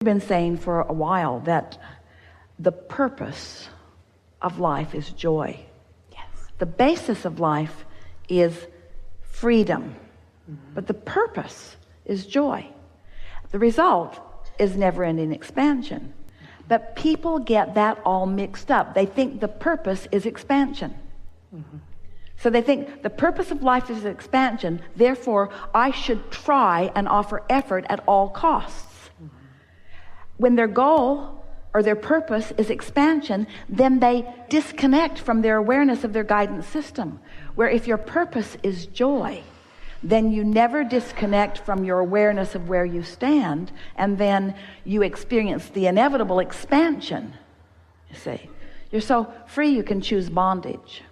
Been saying for a while that the purpose of life is joy. Yes. The basis of life is freedom, but the purpose is joy. The result is never-ending expansion. But people get that all mixed up. They think the purpose is expansion. So they think the purpose of life is expansion, therefore I should try and offer effort at all costs. When their goal or their purpose is expansion, then they disconnect from their awareness of their guidance system. Where if your purpose is joy, then you never disconnect from your awareness of where you stand, and then you experience the inevitable expansion. You see, you're so free you can choose bondage.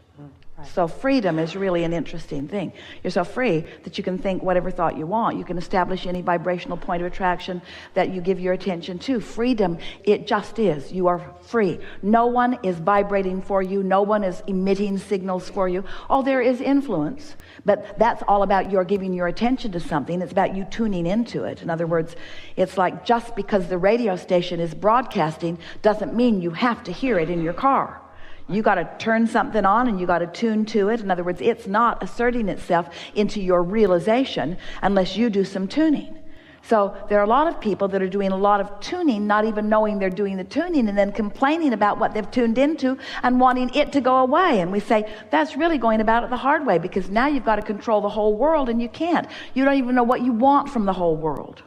So freedom is really an interesting thing. You're so free that you can think whatever thought you want. You can establish any vibrational point of attraction that you give your attention to. Freedom, it just is. You are free. No one is vibrating for you. No one is emitting signals for you. Oh, there is influence, but that's all about your giving your attention to something. It's about you tuning into it. In other words, it's like just because the radio station is broadcasting doesn't mean you have to hear it in your car. You got to turn something on and you got to tune to it. In other words, it's not asserting itself into your realization unless you do some tuning. So there are a lot of people that are doing a lot of tuning, not even knowing they're doing the tuning, and then complaining about what they've tuned into and wanting it to go away. And we say, that's really going about it the hard way, because now you've got to control the whole world and you can't. You don't even know what you want from the whole world.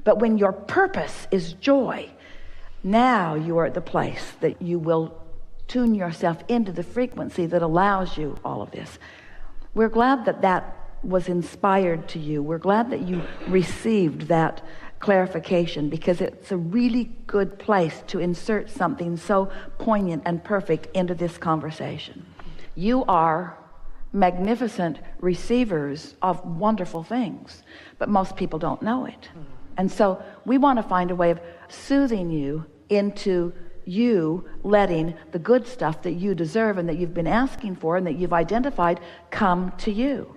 But when your purpose is joy, now you are at the place that you will tune yourself into the frequency that allows you all of this. We're glad that that was inspired to you. We're glad that you received that clarification, because it's a really good place to insert something so poignant and perfect into this conversation. You are magnificent receivers of wonderful things, but most people don't know it. And so we want to find a way of soothing you into you letting the good stuff that you deserve and that you've been asking for and that you've identified come to you.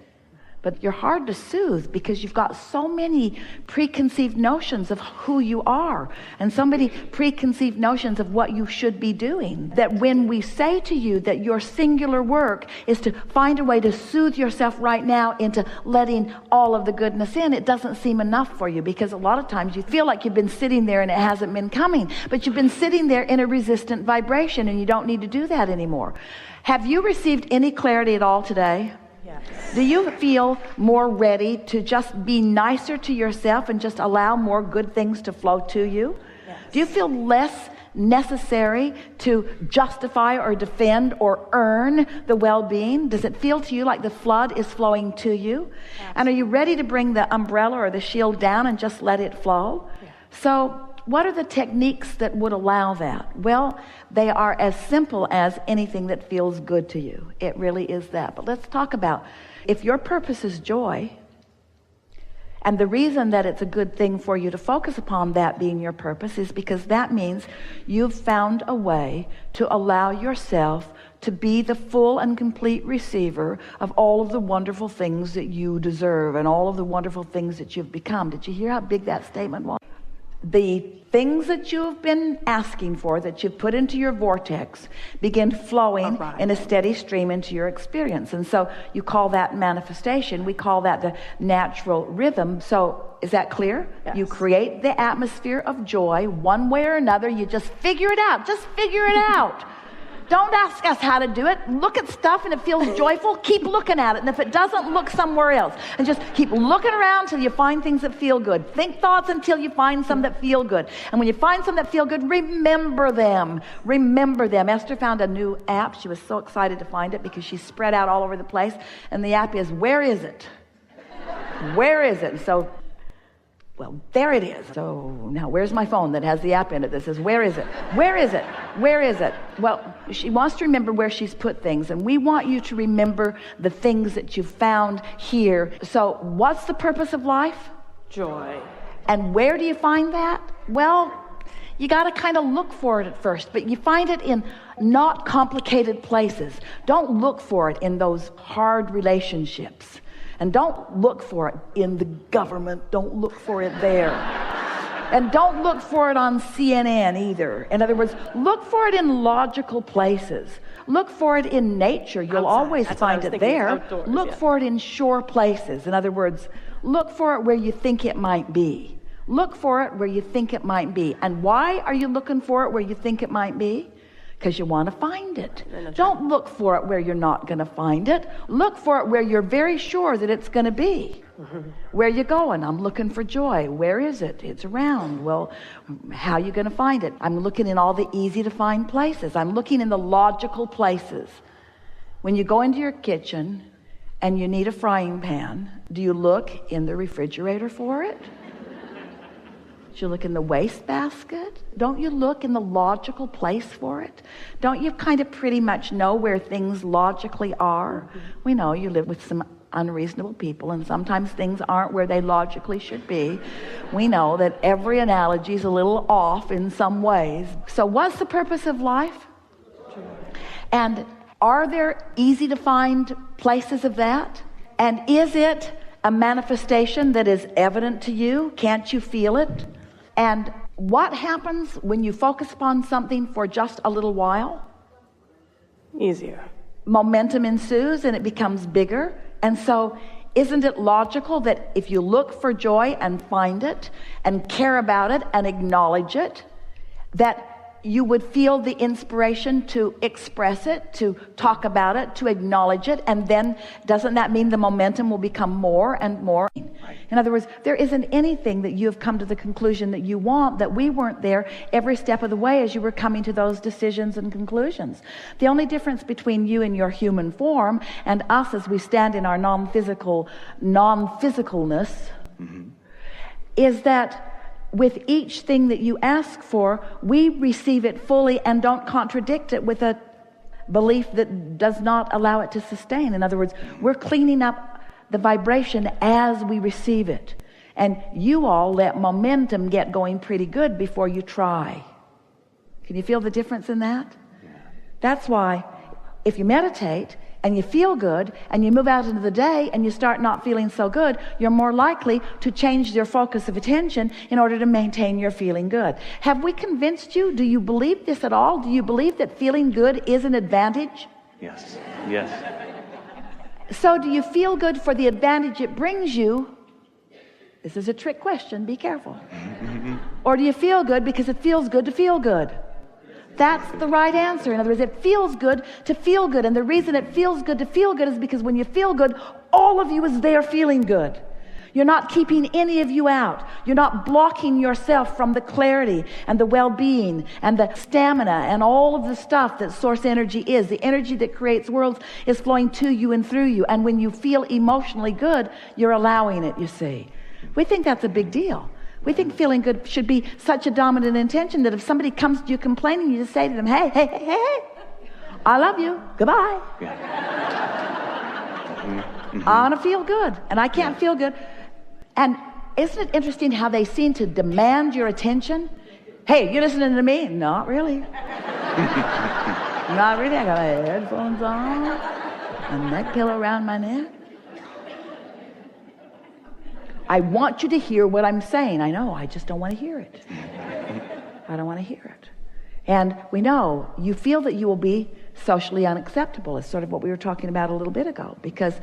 But you're hard to soothe because you've got so many preconceived notions of who you are and so many preconceived notions of what you should be doing, that when we say to you that your singular work is to find a way to soothe yourself right now into letting all of the goodness in, it doesn't seem enough for you, because a lot of times you feel like you've been sitting there and it hasn't been coming, but you've been sitting there in a resistant vibration and you don't need to do that anymore. Have you received any clarity at all today? Yes. Do you feel more ready to just be nicer to yourself and just allow more good things to flow to you? Yes. Do you feel less necessary to justify or defend or earn the well-being? Does it feel to you like the flood is flowing to you? Absolutely. And are you ready to bring the umbrella or the shield down and just let it flow? Yeah. So what are the techniques that would allow that? Well, they are as simple as anything that feels good to you. It really is that. But let's talk about, if your purpose is joy, and the reason that it's a good thing for you to focus upon that being your purpose is because that means you've found a way to allow yourself to be the full and complete receiver of all of the wonderful things that you deserve and all of the wonderful things that you've become. Did you hear how big that statement was? The things that you've been asking for, that you've put into your vortex, begin flowing in a steady stream into your experience. And so you call that manifestation. We call that the natural rhythm. So is that clear? Yes. You create the atmosphere of joy one way or another. You just figure it out. Just figure it out. Don't ask us how to do it. Look at stuff and it feels joyful. Keep looking at it. And if it doesn't, look somewhere else. And just keep looking around until you find things that feel good. Think thoughts until you find some that feel good. And when you find some that feel good, remember them. Remember them. Esther found a new app. She was so excited to find it because she's spread out all over the place. And the app is, where is it? Where is it? So, well, there it is. So now where's my phone that has the app in it that says, where is it? Where is it? Where is it? Well, she wants to remember where she's put things, and we want you to remember the things that you found here. So what's the purpose of life? Joy. And where do you find that? Well, you got to kind of look for it at first, but you find it in not complicated places. Don't look for it in those hard relationships. And don't look for it in the government. Don't look for it there. And don't look for it on CNN either. In other words, look for it in logical places. Look for it in nature. You'll always find it there. Outdoors, look for it in sure places. In other words, look for it where you think it might be. Look for it where you think it might be. And why are you looking for it where you think it might be? Because you want to find it. Don't look for it where you're not going to find it. Look for it where you're very sure that it's going to be. Where you going? I'm looking for joy. Where is it? It's around. Well, how are you going to find it? I'm looking in all the easy to find places. I'm looking in the logical places. When you go into your kitchen and you need a frying pan, do you look in the refrigerator for it? Do you look in the wastebasket? Don't you look in the logical place for it? Don't you kind of pretty much know where things logically are? We know you live with some unreasonable people, and sometimes things aren't where they logically should be. We know that every analogy is a little off in some ways. So what's the purpose of life? And are there easy to find places of that? And is it a manifestation that is evident to you? Can't you feel it? And what happens when you focus upon something for just a little while? Easier. Momentum ensues and it becomes bigger. And so isn't it logical that if you look for joy and find it and care about it and acknowledge it, that you would feel the inspiration to express it, to talk about it, to acknowledge it, and then doesn't that mean the momentum will become more and more? Right. In other words, there isn't anything that you have come to the conclusion that you want that we weren't there every step of the way as you were coming to those decisions and conclusions. The only difference between you and your human form and us as we stand in our non-physicalness is that with each thing that you ask for, we receive it fully and don't contradict it with a belief that does not allow it to sustain. In other words, we're cleaning up the vibration as we receive it. And you all let momentum get going pretty good before you try. Can you feel the difference in that? Yeah. That's why if you meditate and you feel good and you move out into the day and you start not feeling so good, you're more likely to change your focus of attention in order to maintain your feeling good. Have we convinced you? Do you believe this at all? Do you believe that feeling good is an advantage? Yes. Yes. So do you feel good for the advantage it brings you? This is a trick question. Be careful. Or do you feel good because it feels good to feel good? That's the right answer. In other words, it feels good to feel good. And the reason it feels good to feel good is because when you feel good, all of you is there feeling good. You're not keeping any of you out. You're not blocking yourself from the clarity and the well-being and the stamina and all of the stuff that source energy is. The energy that creates worlds is flowing to you and through you. And when you feel emotionally good, you're allowing it, you see. We think that's a big deal. We think feeling good should be such a dominant intention that if somebody comes to you complaining, you just say to them, hey, hey, hey, hey, I love you. Goodbye. Yeah. I want to feel good, and I can't feel good. And isn't it interesting how they seem to demand your attention? Hey, you listening to me? Not really. Not really. I got my headphones on, a neck pillow around my neck. I want you to hear what I'm saying. I know, I just don't want to hear it. I don't want to hear it. And we know you feel that you will be socially unacceptable. It's sort of what we were talking about a little bit ago, because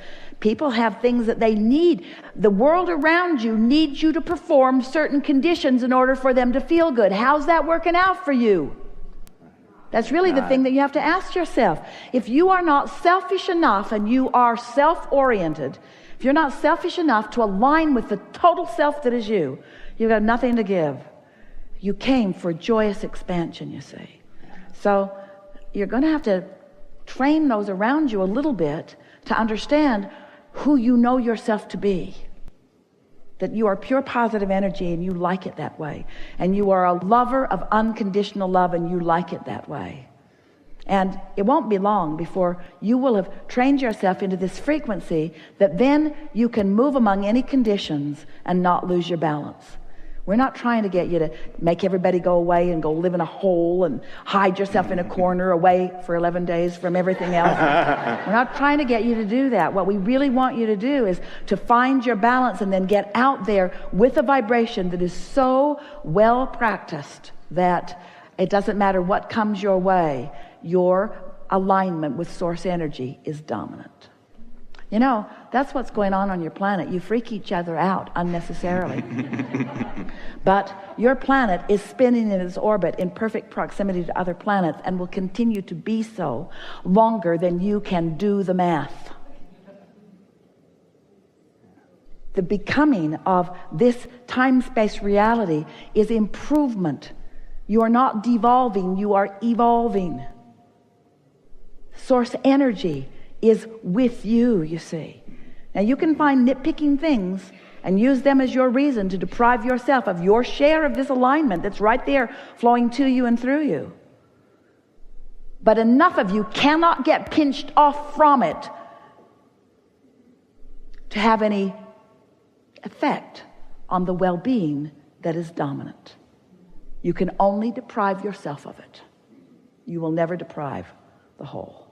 people have things that they need. The world around you needs you to perform certain conditions in order for them to feel good. How's that working out for you? That's really the thing that you have to ask yourself. If you are not selfish enough and you are self-oriented, if you're not selfish enough to align with the total self that is you, you've got nothing to give. You came for joyous expansion, you see. So you're going to have to train those around you a little bit to understand who you know yourself to be. That you are pure positive energy and you like it that way. And you are a lover of unconditional love and you like it that way. And it won't be long before you will have trained yourself into this frequency that then you can move among any conditions and not lose your balance. We're not trying to get you to make everybody go away and go live in a hole and hide yourself in a corner away for 11 days from everything else. We're not trying to get you to do that. What we really want you to do is to find your balance and then get out there with a vibration that is so well practiced that it doesn't matter what comes your way, your alignment with source energy is dominant. You know, that's what's going on your planet. You freak each other out unnecessarily. But your planet is spinning in its orbit in perfect proximity to other planets and will continue to be so longer than you can do the math. The becoming of this time-space reality is improvement. You are not devolving, you are evolving. Source energy is with you, you see. Now you can find nitpicking things and use them as your reason to deprive yourself of your share of this alignment that's right there flowing to you and through you. But enough of you cannot get pinched off from it to have any effect on the well-being that is dominant. You can only deprive yourself of it. You will never deprive the whole.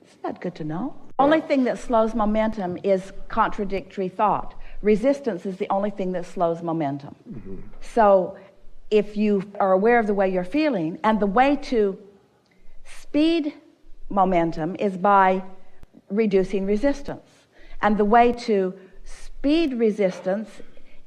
Isn't that good to know? Only thing that slows momentum is contradictory thought. Resistance is the only thing that slows momentum. Mm-hmm. So if you are aware of the way you're feeling, and the way to speed momentum is by reducing resistance. And the way to speed resistance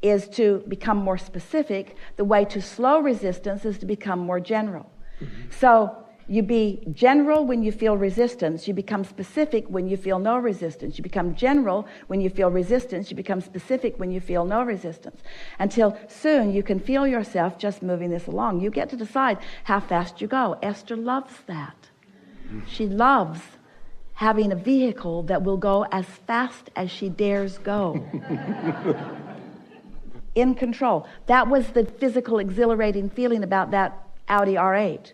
is to become more specific. The way to slow resistance is to become more general. Mm-hmm. So you be general when you feel resistance. You become specific when you feel no resistance. You become general when you feel resistance. You become specific when you feel no resistance. Until soon you can feel yourself just moving this along. You get to decide how fast you go. Esther loves that. She loves having a vehicle that will go as fast as she dares go. In control. That was the physical exhilarating feeling about that Audi R8.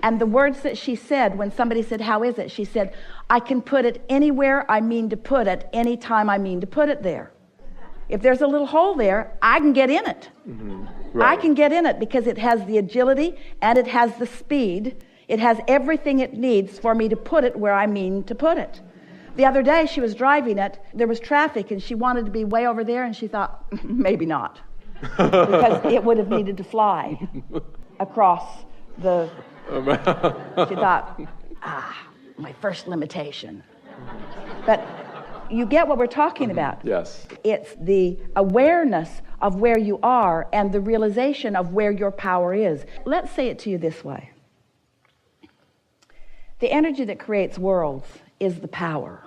And the words that she said when somebody said, "How is it?" She said, "I can put it anywhere I mean to put it, anytime I mean to put it there. If there's a little hole there, I can get in it." Mm-hmm. Right. I can get in it because it has the agility and it has the speed. It has everything it needs for me to put it where I mean to put it. The other day she was driving it, there was traffic and she wanted to be way over there and she thought, maybe not. Because it would have needed to fly across the... She thought, my first limitation. But you get what we're talking about. Yes. It's the awareness of where you are and the realization of where your power is. Let's say it to you this way. The energy that creates worlds is the power.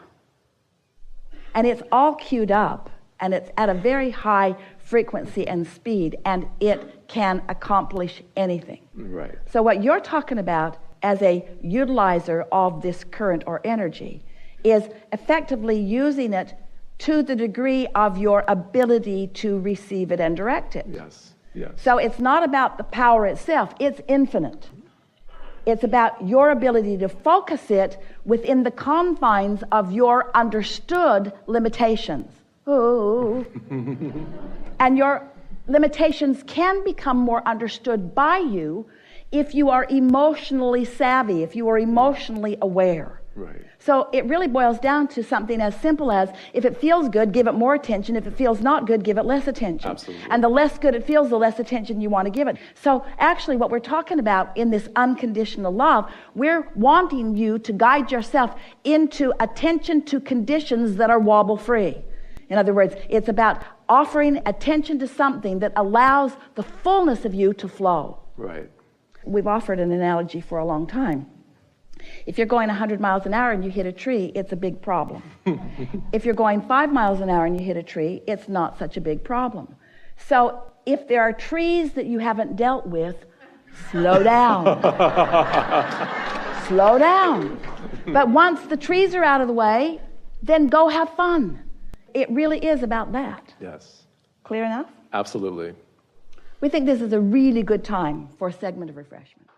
And it's all queued up, and it's at a very high frequency and speed, and it can accomplish anything. Right. So what you're talking about as a utilizer of this current or energy is effectively using it to the degree of your ability to receive it and direct it. Yes, yes. So it's not about the power itself, it's infinite. It's about your ability to focus it within the confines of your understood limitations. Ooh. And your limitations can become more understood by you if you are emotionally savvy, if you are emotionally aware. Right. So it really boils down to something as simple as, if it feels good, give it more attention. If it feels not good, give it less attention. Absolutely. And the less good it feels, the less attention you want to give it. So actually what we're talking about in this unconditional love, we're wanting you to guide yourself into attention to conditions that are wobble-free. In other words, it's about offering attention to something that allows the fullness of you to flow. Right. We've offered an analogy for a long time. If you're going 100 miles an hour and you hit a tree, it's a big problem. If you're going 5 miles an hour and you hit a tree, it's not such a big problem. So if there are trees that you haven't dealt with, slow down. Slow down. But once the trees are out of the way, then go have fun. It really is about that. Yes. Clear enough? Absolutely. We think this is a really good time for a segment of refreshment.